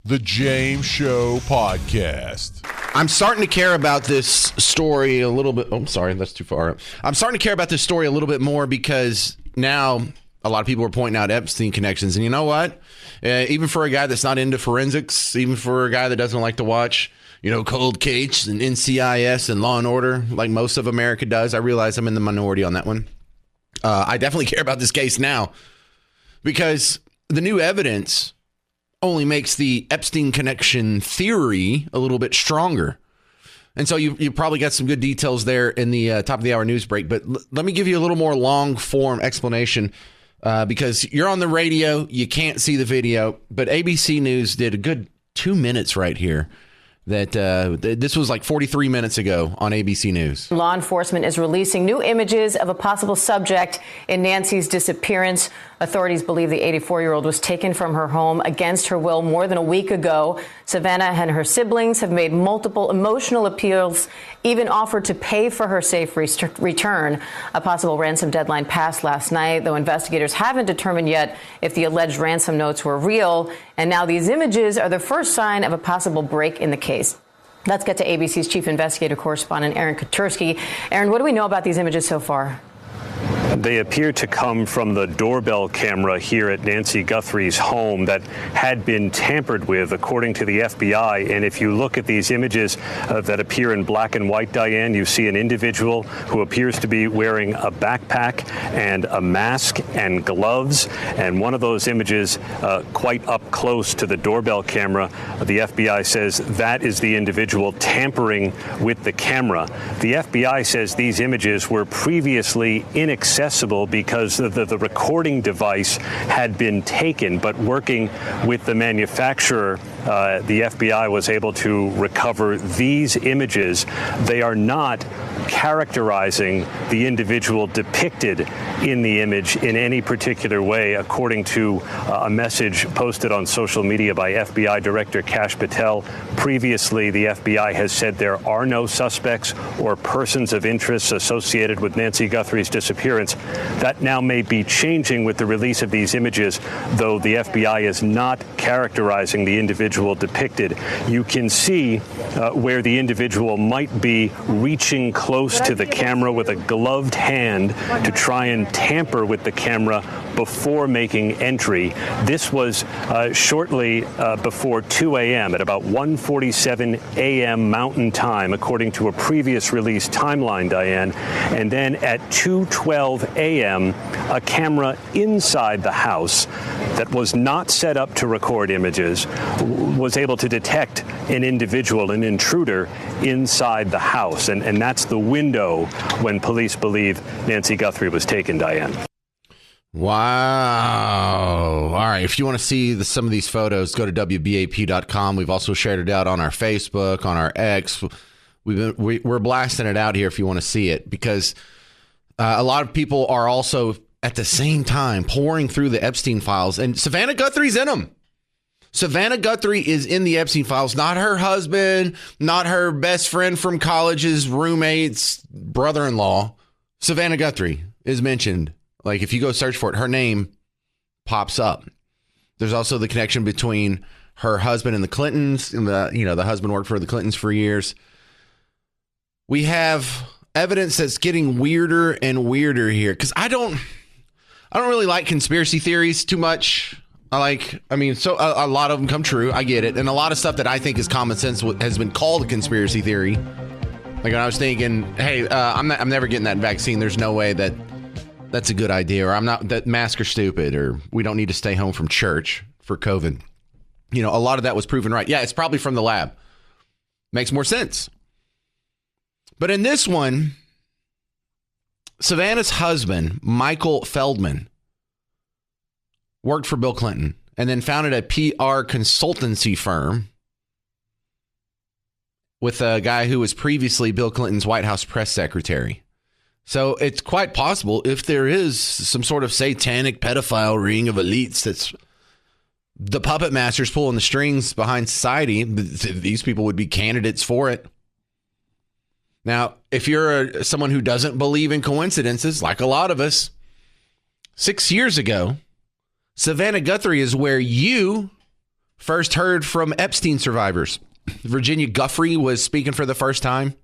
The James Show Podcast. I'm starting to care about this story a little bit. Oh, sorry, that's too far. I'm starting to care about this story a little bit more because now a lot of people are pointing out Epstein connections. And you know what? Even for a guy that's not into forensics, even for a guy that doesn't like to watch, cold case and NCIS and Law and Order like most of America does, I realize I'm in the minority on that one. I definitely care about this case now because the new evidence only makes the Epstein connection theory a little bit stronger. And so you probably got some good details there in the top of the hour news break. But let me give you a little more long form explanation because you're on the radio. You can't see the video. But ABC News did a good 2 minutes right here. That this was like 43 minutes ago on ABC News. Law enforcement is releasing new images of a possible subject in Nancy's disappearance. Authorities believe the 84-year-old was taken from her home against her will more than a week ago. Savannah and her siblings have made multiple emotional appeals, even offered to pay for her safe return. A possible ransom deadline passed last night, though investigators haven't determined yet if the alleged ransom notes were real. And now these images are the first sign of a possible break in the case. Let's get to ABC's chief investigative correspondent, Aaron Katursky. Aaron, what do we know about these images so far? They appear to come from the doorbell camera here at Nancy Guthrie's home that had been tampered with, according to the FBI. And if you look at these images that appear in black and white, Diane, you see an individual who appears to be wearing a backpack and a mask and gloves. And one of those images quite up close to the doorbell camera, the FBI says that is the individual tampering with the camera. The FBI says these images were previously inaccessible because the recording device had been taken, but working with the manufacturer, the FBI was able to recover these images. They are not characterizing the individual depicted in the image in any particular way, according to a message posted on social media by FBI Director Kash Patel. Previously, the FBI has said there are no suspects or persons of interest associated with Nancy Guthrie's disappearance. That now may be changing with the release of these images, though the FBI is not characterizing the individual depicted. You can see where the individual might be reaching close to the camera with a gloved hand to try and tamper with the camera before making entry. This was shortly before 2 a.m. at about 1:47 a.m. Mountain Time, according to a previous release timeline, Diane. And then at 2:12 a.m., a camera inside the house that was not set up to record images was able to detect an individual, an intruder, inside the house. And that's the window when police believe Nancy Guthrie was taken, Diane. Wow. All right. If you want to see some of these photos, go to WBAP.com. We've also shared it out on our Facebook, on our X. We're blasting it out here if you want to see it, because a lot of people are also at the same time pouring through the Epstein files, and Savannah Guthrie's in them. Savannah Guthrie is in the Epstein files, not her husband, not her best friend from college's roommate's brother-in-law. Savannah Guthrie is mentioned. Like, if you go search for it, her name pops up. There's also the connection between her husband and the Clintons. And the husband worked for the Clintons for years. We have evidence that's getting weirder and weirder here, because I don't really like conspiracy theories too much. So a lot of them come true. I get it. And a lot of stuff that I think is common sense has been called a conspiracy theory. Like, when I was thinking, hey, I'm never getting that vaccine. There's no way that's a good idea. Or that masks are stupid, or we don't need to stay home from church for COVID. A lot of that was proven right. Yeah, it's probably from the lab. Makes more sense. But in this one, Savannah's husband, Michael Feldman, worked for Bill Clinton and then founded a PR consultancy firm with a guy who was previously Bill Clinton's White House press secretary. So it's quite possible, if there is some sort of satanic pedophile ring of elites that's the puppet masters pulling the strings behind society, these people would be candidates for it. Now, if you're someone who doesn't believe in coincidences, like a lot of us, 6 years ago, Savannah Guthrie is where you first heard from Epstein survivors. Virginia Guthrie was speaking for the first time.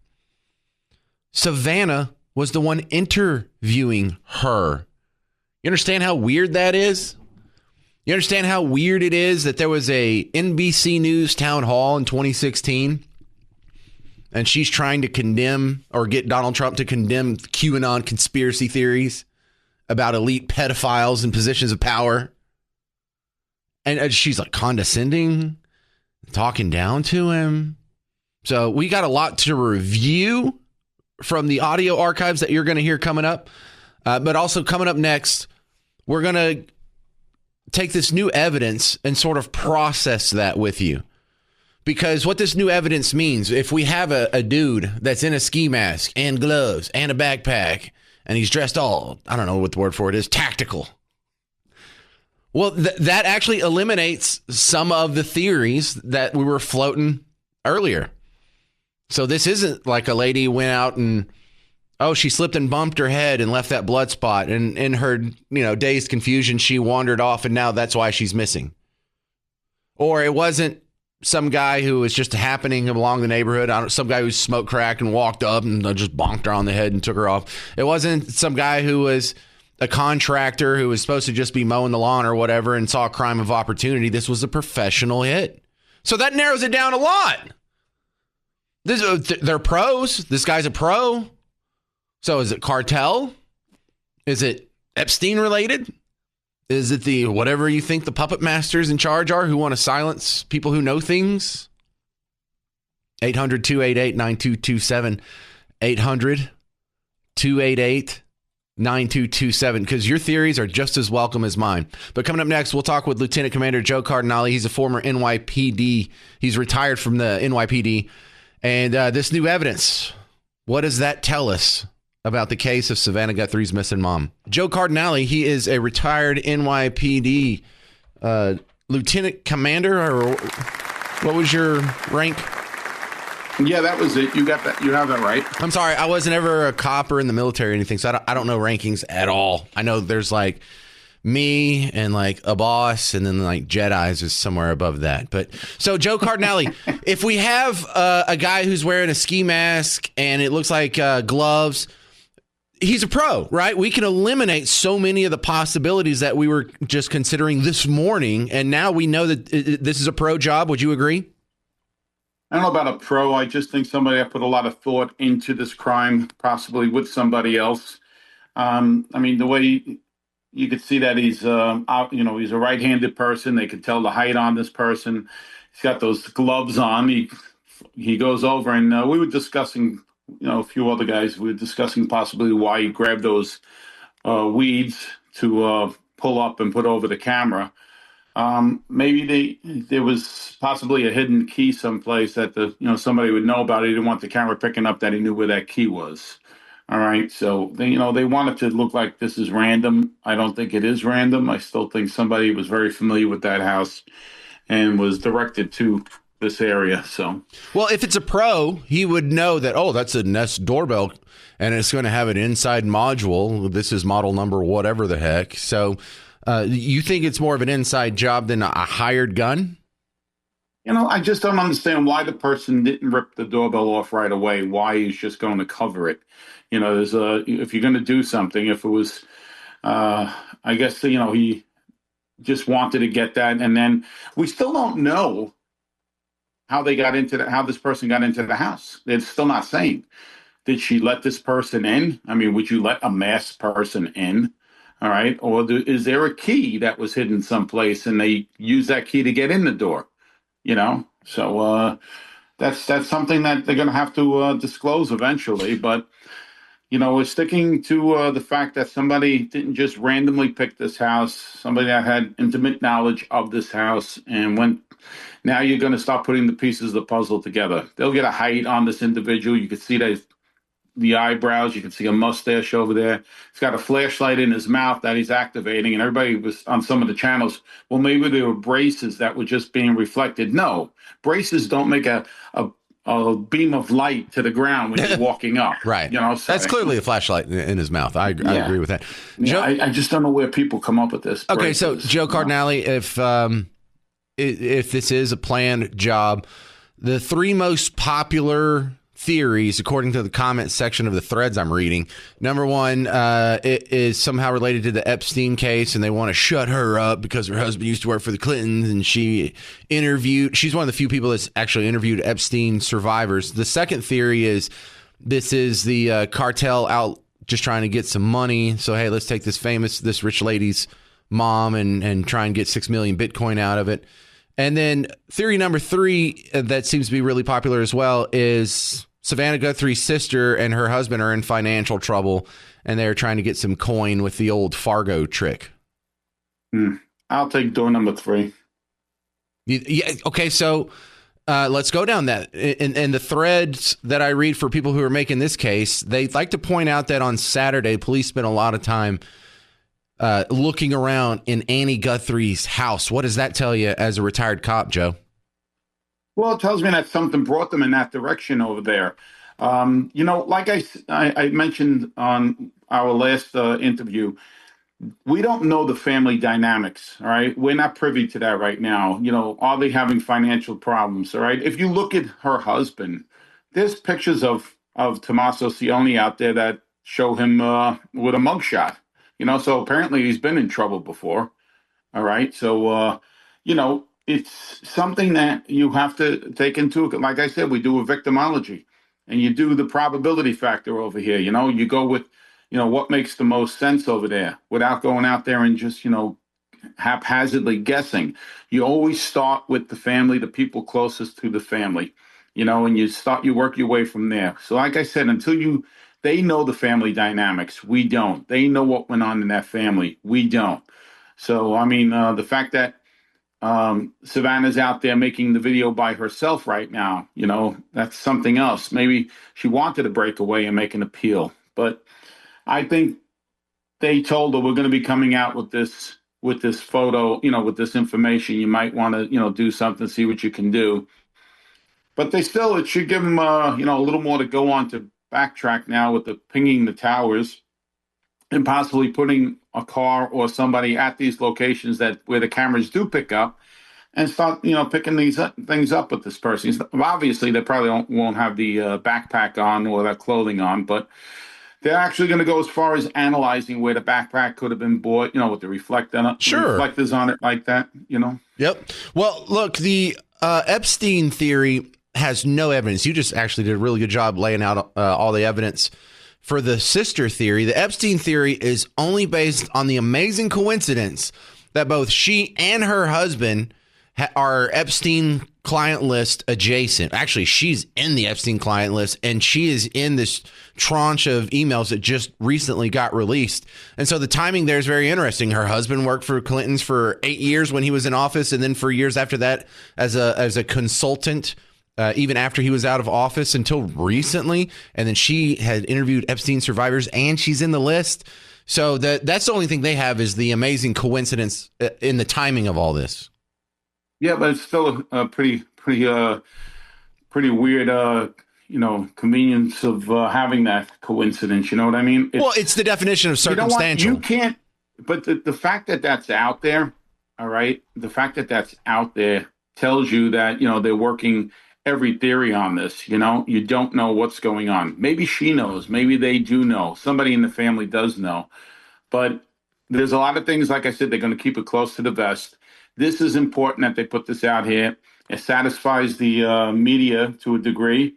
Savannah was the one interviewing her. You understand how weird that is? You understand how weird it is that there was a NBC News town hall in 2016 and she's trying to condemn or get Donald Trump to condemn QAnon conspiracy theories about elite pedophiles in positions of power. And she's like condescending, talking down to him. So we got a lot to review from the audio archives that you're going to hear coming up. But also coming up next, we're going to take this new evidence and sort of process that with you. Because what this new evidence means, if we have a dude that's in a ski mask and gloves and a backpack and he's dressed all, I don't know what the word for it is, tactical. Well, that actually eliminates some of the theories that we were floating earlier. So this isn't like a lady went out and, she slipped and bumped her head and left that blood spot. And in her, dazed confusion, she wandered off and now that's why she's missing. Or it wasn't some guy who was just happening along the neighborhood. Some guy who smoked crack and walked up and just bonked her on the head and took her off. It wasn't some guy who was a contractor who was supposed to just be mowing the lawn or whatever and saw a crime of opportunity. This was a professional hit. So that narrows it down a lot. They're pros. This guy's a pro. So is it cartel? Is it Epstein related? Is it the whatever you think the puppet masters in charge are who want to silence people who know things? 800-288-9227. 800-288-9227. Because your theories are just as welcome as mine. But coming up next, we'll talk with Lieutenant Commander Joe Cardinale. He's a former NYPD. He's retired from the NYPD. And this new evidence, what does that tell us about the case of Savannah Guthrie's missing mom? Joe Cardinale, he is a retired NYPD lieutenant commander, or what was your rank? Yeah, that was it. You got that. You have that right. I'm sorry, I wasn't ever a cop or in the military or anything, so I don't know rankings at all. I know there's like me and like a boss, and then like Jedi's is somewhere above that. But so Joe Cardinale, if we have a guy who's wearing a ski mask and it looks like gloves, he's a pro, right? We can eliminate so many of the possibilities that we were just considering this morning. And now we know that this is a pro job. Would you agree? I don't know about a pro. I just think somebody that put a lot of thought into this crime, possibly with somebody else. I mean, the way you could see that he's he's a right-handed person. They could tell the height on this person. He's got those gloves on. He goes over, and we were discussing, a few other guys, we were discussing possibly why he grabbed those weeds to pull up and put over the camera. Maybe there was possibly a hidden key someplace that somebody would know about. He didn't want the camera picking up that he knew where that key was. All right. So they want it to look like this is random. I don't think it is random. I still think somebody was very familiar with that house and was directed to this area. So, well, if it's a pro, he would know that, that's a Nest doorbell and it's going to have an inside module. This is model number whatever the heck. So you think it's more of an inside job than a hired gun? I just don't understand why the person didn't rip the doorbell off right away. Why he's just going to cover it. If you're going to do something, if it was, I guess, he just wanted to get that. And then we still don't know how this person got into the house. It's still not saying. Did she let this person in? I mean, would you let a masked person in? All right. Or is there a key that was hidden someplace and they use that key to get in the door? So that's something that they're going to have to disclose eventually. But, we're sticking to the fact that somebody didn't just randomly pick this house, somebody that had intimate knowledge of this house. And now you're going to start putting the pieces of the puzzle together. They'll get a height on this individual. You can see that the eyebrows. You can see a mustache over there. He's got a flashlight in his mouth that he's activating. And everybody was on some of the channels, well, maybe there were braces that were just being reflected. No, braces don't make a beam of light to the ground when you're walking up. Right. So that's clearly a flashlight in his mouth. I agree with that. Yeah, I just don't know where people come up with this. Okay, braces. so Joe Cardinale, if if this is a planned job. The three most popular theories, according to the comment section of the threads I'm reading. Number one, it is somehow related to the Epstein case, and they want to shut her up because her husband used to work for the Clintons, and she's one of the few people that's actually interviewed Epstein survivors. The second theory is this is the cartel out just trying to get some money. So, hey, let's take this rich lady's mom and try and get 6 million Bitcoin out of it. And then theory number three that seems to be really popular as well is Savannah Guthrie's sister and her husband are in financial trouble, and they're trying to get some coin with the old Fargo trick. I'll take door number three. Yeah. Okay. So let's go down that. In the threads that I read for people who are making this case, they like to point out that on Saturday, police spent a lot of time looking around in Annie Guthrie's house. What does that tell you as a retired cop, Joe? Well, it tells me that something brought them in that direction over there. Like I mentioned on our last interview, we don't know the family dynamics, all right? We're not privy to that right now. Are they having financial problems, all right? If you look at her husband, there's pictures of Tommaso Cioni out there that show him with a mugshot, so apparently he's been in trouble before, all right? So, it's something that you have to take into account. Like I said, we do a victimology, and you do the probability factor over here. You go with, what makes the most sense over there without going out there and just, haphazardly guessing. You always start with the family, the people closest to the family, and you work your way from there. So like I said, they know the family dynamics. We don't. They know what went on in that family. We don't. So, the fact that Savannah's out there making the video by herself right now, that's something else. Maybe she wanted to break away and make an appeal, but I think they told her, we're going to be coming out with this photo, with this information. You might want to, do something, see what you can do. But it should give them, a little more to go on to backtrack now with the pinging the towers and possibly putting a car or somebody at these locations where the cameras do pick up and start, picking these things up with this person. Obviously, they probably won't have the backpack on or that clothing on, but they're actually going to go as far as analyzing where the backpack could have been bought, with the reflectors on it like that, Yep. Well, look, the Epstein theory has no evidence. You just actually did a really good job laying out all the evidence. For the sister theory, the Epstein theory is only based on the amazing coincidence that both she and her husband are Epstein client list adjacent. Actually, she's in the Epstein client list, and she is in this tranche of emails that just recently got released. And so the timing there is very interesting. Her husband worked for Clinton's for 8 years when he was in office, and then for years after that as a consultant. Even after he was out of office until recently. And then she had interviewed Epstein survivors, and she's in the list. So that's the only thing they have is the amazing coincidence in the timing of all this. Yeah, but it's still a pretty weird, convenience of having that coincidence. You know what I mean? It's the definition of circumstantial. You can't, but the fact that that's out there, all right, the fact that that's out there tells you that, they're working every theory on this. You don't know what's going on. Maybe she knows, maybe they do know, somebody in the family does know, but there's a lot of things, like I said, they're going to keep it close to the vest. This is important that they put this out here. It satisfies the media to a degree,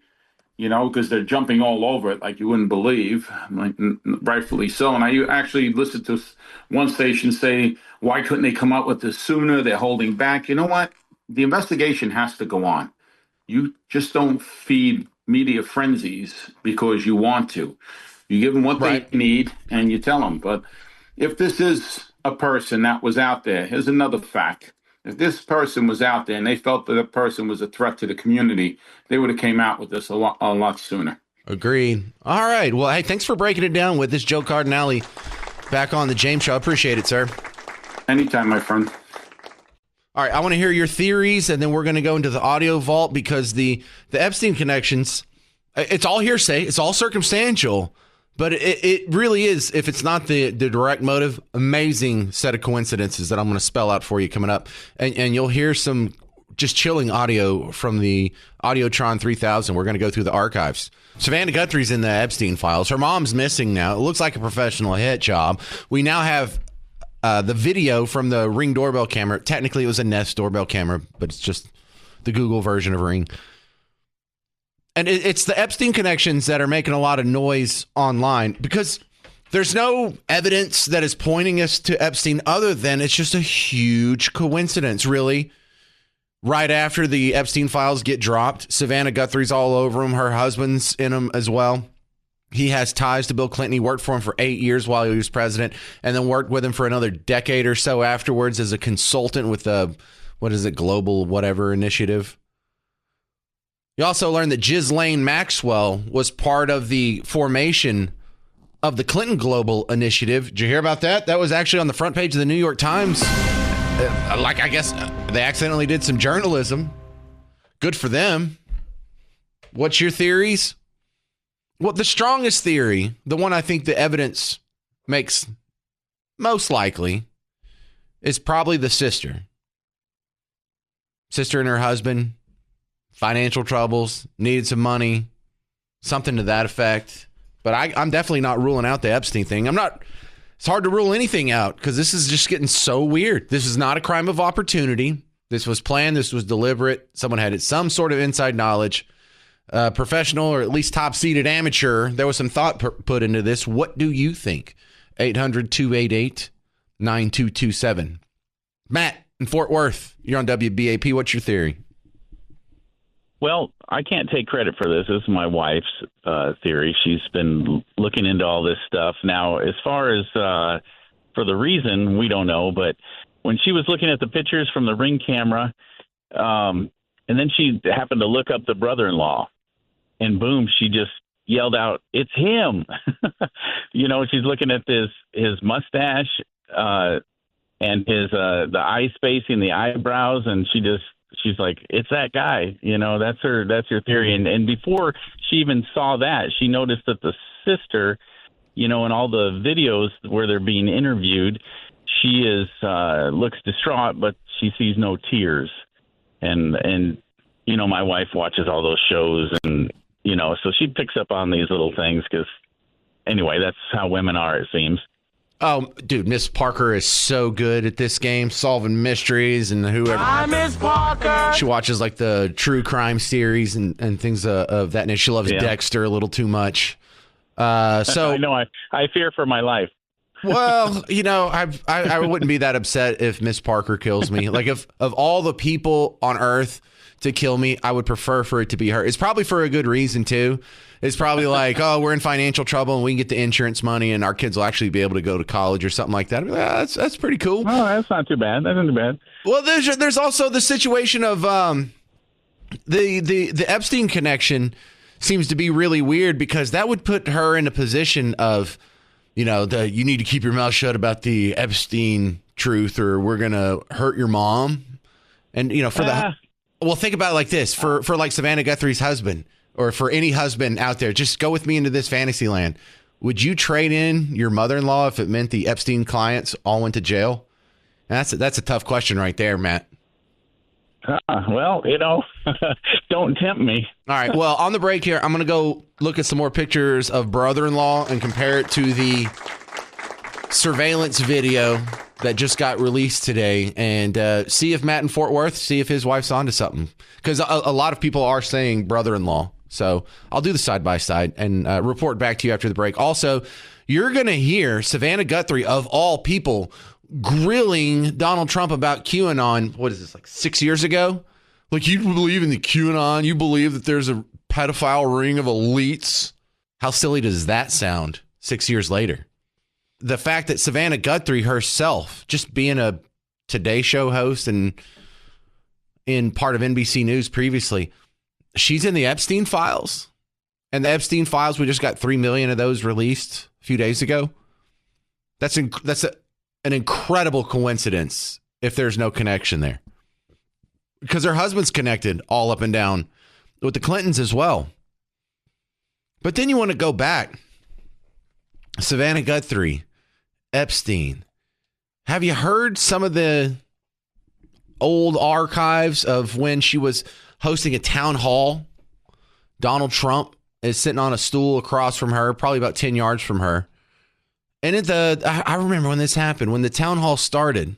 because they're jumping all over it like you wouldn't believe, like, rightfully so. And I actually listened to one station say, why couldn't they come up with this sooner? They're holding back. You know what? The investigation has to go on. You just don't feed media frenzies because you want to. You give them what they need and you tell them. But if this is a person that was out there, here's another fact. If this person was out there and they felt that the person was a threat to the community, they would have came out with this a lot sooner. Agreed. All right. Well, hey, thanks for breaking it down with us, Joe Cardinale, back on the James Show. I appreciate it, sir. Anytime, my friend. All right, I want to hear your theories, and then we're going to go into the audio vault because the Epstein connections, it's all hearsay, it's all circumstantial, But it really is, if it's not the direct motive, amazing set of coincidences that I'm going to spell out for you coming up. And you'll hear some just chilling audio from the Audiotron 3000. We're going to go through the archives. Savannah Guthrie's in the Epstein files. Her mom's missing now. It looks like a professional hit job. We now have the video from the Ring doorbell camera. Technically, it was a Nest doorbell camera, but it's just the Google version of Ring. And it's the Epstein connections that are making a lot of noise online because there's no evidence that is pointing us to Epstein other than it's just a huge coincidence, really. Right after the Epstein files get dropped, Savannah Guthrie's all over him. Her husband's in them as well. He has ties to Bill Clinton. He worked for him for 8 years while he was president and then worked with him for another decade or so afterwards as a consultant with the, Global Whatever Initiative. You also learned that Ghislaine Maxwell was part of the formation of the Clinton Global Initiative. Did you hear about that? That was actually on the front page of the New York Times. I guess they accidentally did some journalism. Good for them. What's your theories? Well, the strongest theory, the one I think the evidence makes most likely, is probably the sister. Sister and her husband. Financial troubles, needed some money, something to that effect. But I'm definitely not ruling out the Epstein thing. It's hard to rule anything out because this is just getting so weird. This is not a crime of opportunity. This was planned. This was deliberate. Someone had some sort of inside knowledge. Professional or at least top-seeded amateur. There was some thought put into this. What do you think? 800-288-9227. Matt in Fort Worth, you're on WBAP. What's your theory? Well, I can't take credit for this. This is my wife's theory. She's been looking into all this stuff. Now, as far as for the reason, we don't know. But when she was looking at the pictures from the Ring camera, and then she happened to look up the brother-in-law, and boom, she just yelled out, "It's him!" She's looking at his mustache and his the eye spacing, the eyebrows, and she's like, "It's that guy." That's her theory. And before she even saw that, she noticed that the sister, in all the videos where they're being interviewed, she looks distraught, but she sees no tears. And my wife watches all those shows, and so she picks up on these little things because, anyway, that's how women are, it seems. Oh, dude, Miss Parker is so good at this game, solving mysteries and whoever. Hi, Miss Parker. She watches like the true crime series and things of that nature. She loves Dexter a little too much. So I know I fear for my life. Well, I wouldn't be that upset if Miss Parker kills me. Like, if of all the people on Earth to kill me, I would prefer for it to be her. It's probably for a good reason too. It's probably like, oh, we're in financial trouble and we can get the insurance money and our kids will actually be able to go to college or something like that. I'd be like, that's pretty cool. Oh, that's not too bad. That's not too bad. Well, there's also the situation of the Epstein connection seems to be really weird because that would put her in a position of, you need to keep your mouth shut about the Epstein truth or we're going to hurt your mom. And, well, think about it like this for like Savannah Guthrie's husband. Or for any husband out there, just go with me into this fantasy land. Would you trade in your mother-in-law if it meant the Epstein clients all went to jail? That's a tough question right there, Matt. Well, don't tempt me. All right. Well, on the break here, I'm going to go look at some more pictures of brother-in-law and compare it to the surveillance video that just got released today and see if Matt in Fort Worth, see if his wife's onto something. Because a lot of people are saying brother-in-law. So I'll do the side-by-side and report back to you after the break. Also, you're going to hear Savannah Guthrie, of all people, grilling Donald Trump about QAnon. What is this, like 6 years ago? Like, you believe in the QAnon? You believe that there's a pedophile ring of elites? How silly does that sound 6 years later? The fact that Savannah Guthrie herself, just being a Today Show host and in part of NBC News previously, she's in the Epstein files. And the Epstein files, we just got 3 million of those released a few days ago. That's an incredible coincidence if there's no connection there. Because her husband's connected all up and down with the Clintons as well. But then you want to go back Savannah Guthrie, Epstein. Have you heard some of the old archives of when she was hosting a town hall? Donald Trump is sitting on a stool across from her, probably about 10 yards from her. And I remember when this happened, when the town hall started,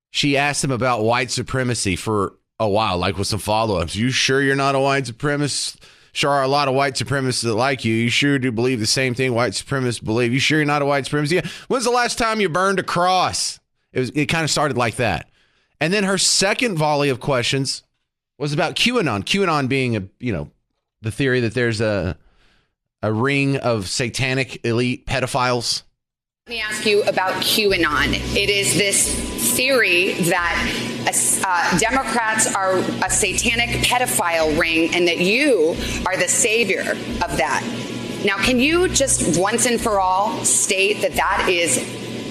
she asked him about white supremacy for a while, like with some follow-ups. You sure you're not a white supremacist? Sure are a lot of white supremacists that like you. You sure do believe the same thing white supremacists believe. You sure you're not a white supremacist? Yeah. When's the last time you burned a cross? It kind of started like that. And then her second volley of questions was about QAnon. QAnon being the theory that there's a ring of satanic elite pedophiles. Let me ask you about QAnon. It is this theory that Democrats are a satanic pedophile ring and that you are the savior of that. Now, can you just once and for all state that that is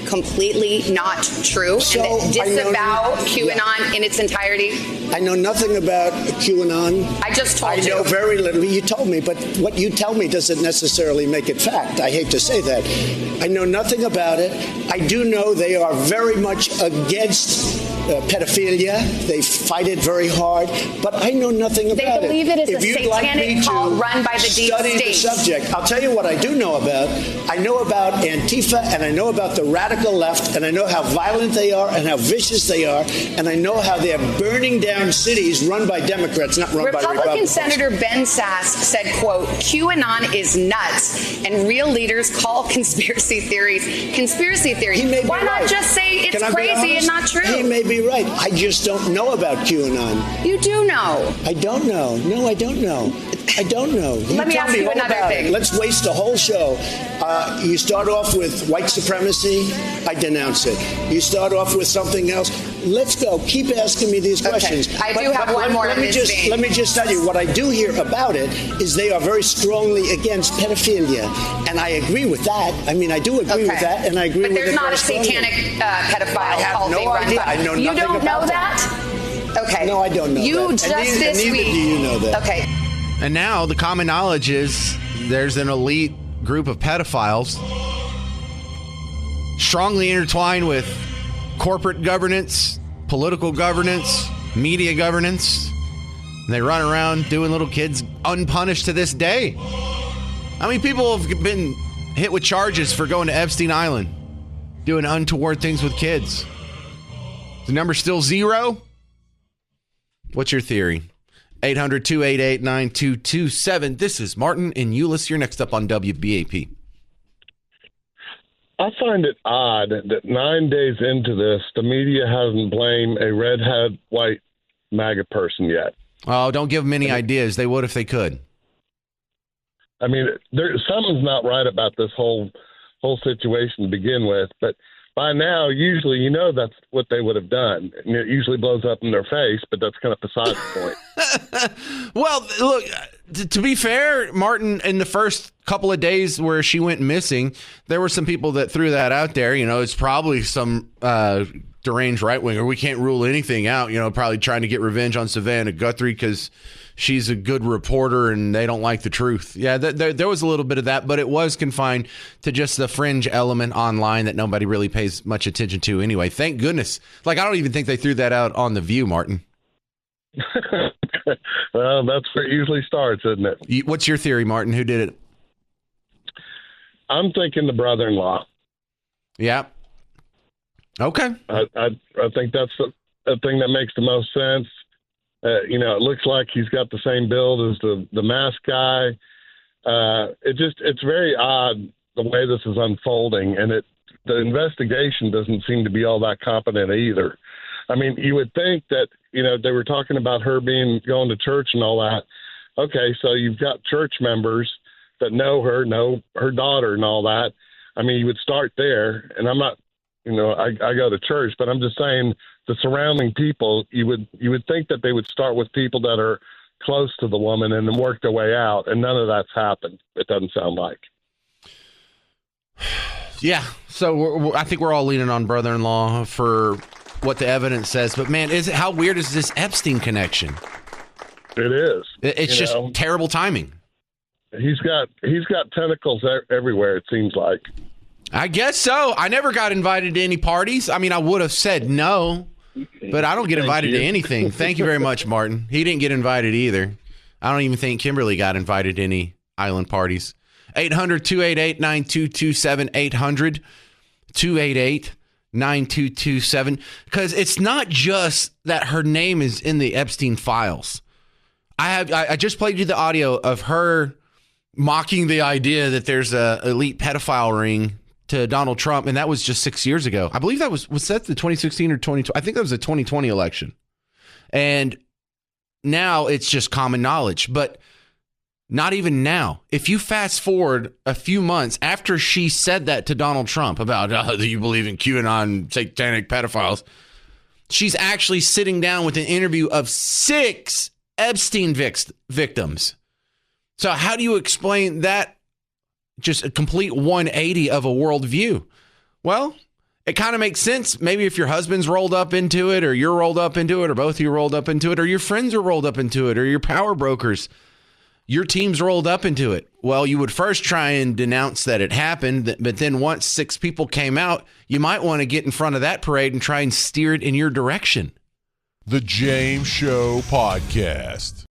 completely not true and that disavow QAnon in its entirety? I know nothing about QAnon. I just told you. I know very little. You told me, but what you tell me doesn't necessarily make it fact. I hate to say that. I know nothing about it. I do know they are very much against pedophilia. They fight it very hard, but I know nothing about it. They believe it is a satanic cult run by the deep state. The subject. I'll tell you what I do know about. I know about Antifa, and I know about the radical left, and I know how violent they are and how vicious they are, and I know how they're burning down cities run by Democrats, not run by Republicans. Republican Senator Ben Sasse said, quote, QAnon is nuts, and real leaders call conspiracy theories conspiracy theories. Why not just say it's crazy and not true? He may be right. I just don't know about QAnon. You do know. I don't know. No, I don't know. I don't know. Let me ask you another thing. Let's waste a whole show. You start off with white supremacy. I denounce it. You start off with something else. Let's go. Keep asking me these questions. I do have one more. Let me just tell you what I do hear about it is they are very strongly against pedophilia, and I agree with that. I mean, I do agree with that, and I agree with it. But there's not a satanic pedophile cult they run by. I know nothing about that. You don't know that? Okay. No, I don't know you that. Just this neither week. do you know that. Okay. And now the common knowledge is there's an elite group of pedophiles strongly intertwined with corporate governance, political governance, media governance. And they run around doing little kids unpunished to this day. How many people have been hit with charges for going to Epstein Island, doing untoward things with kids? Is the number still 0? What's your theory? 800-288-9227. This is Martin and Euless. You're next up on WBAP. I find it odd that 9 days into this, the media hasn't blamed a redhead white MAGA person yet. Oh, don't give them any ideas. They would if they could. I mean, something's not right about this whole situation to begin with, but by now, usually, that's what they would have done. And it usually blows up in their face, but that's kind of beside the point. Well, look, to be fair, Martin, in the first couple of days where she went missing, there were some people that threw that out there. It's probably some deranged right-winger. We can't rule anything out, probably trying to get revenge on Savannah Guthrie because she's a good reporter and they don't like the truth. Yeah, there was a little bit of that, but it was confined to just the fringe element online that nobody really pays much attention to anyway. Thank goodness. I don't even think they threw that out on The View, Martin. Well, that's where it usually starts, isn't it? What's your theory, Martin? Who did it? I'm thinking the brother-in-law. Yeah. Okay. I think that's the thing that makes the most sense. It looks like he's got the same build as the mask guy. It's very odd the way this is unfolding, and the investigation doesn't seem to be all that competent either. I mean, you would think that they were talking about her going to church and all that. Okay, so you've got church members that know her daughter and all that. I mean, you would start there, and I'm not. I go to church, but I'm just saying the surrounding people, you would think that they would start with people that are close to the woman and then work their way out, and none of that's happened. It doesn't sound like. Yeah, so I think we're all leaning on brother-in-law for what the evidence says. But man, how weird is this Epstein connection? It is. It's just terrible timing. He's got tentacles everywhere, it seems like. I guess so. I never got invited to any parties. I mean, I would have said no, but I don't get invited to anything. Thank you very much, Martin. He didn't get invited either. I don't even think Kimberly got invited to any island parties. 800-288-9227, 800-288-9227. Because it's not just that her name is in the Epstein files. I just played you the audio of her mocking the idea that there's a elite pedophile ring to Donald Trump, and that was just 6 years ago. I believe that was that the 2016 or 2020? I think that was the 2020 election. And now it's just common knowledge, but not even now. If you fast forward a few months after she said that to Donald Trump about, do you believe in QAnon satanic pedophiles? She's actually sitting down with an interview of 6 Epstein victims. So how do you explain that? Just a complete 180 of a worldview. Well, it kind of makes sense. Maybe if your husband's rolled up into it, or you're rolled up into it, or both of you rolled up into it, or your friends are rolled up into it, or your power brokers, your team's rolled up into it. Well, you would first try and denounce that it happened, but then once 6 people came out, you might want to get in front of that parade and try and steer it in your direction. The James Show Podcast.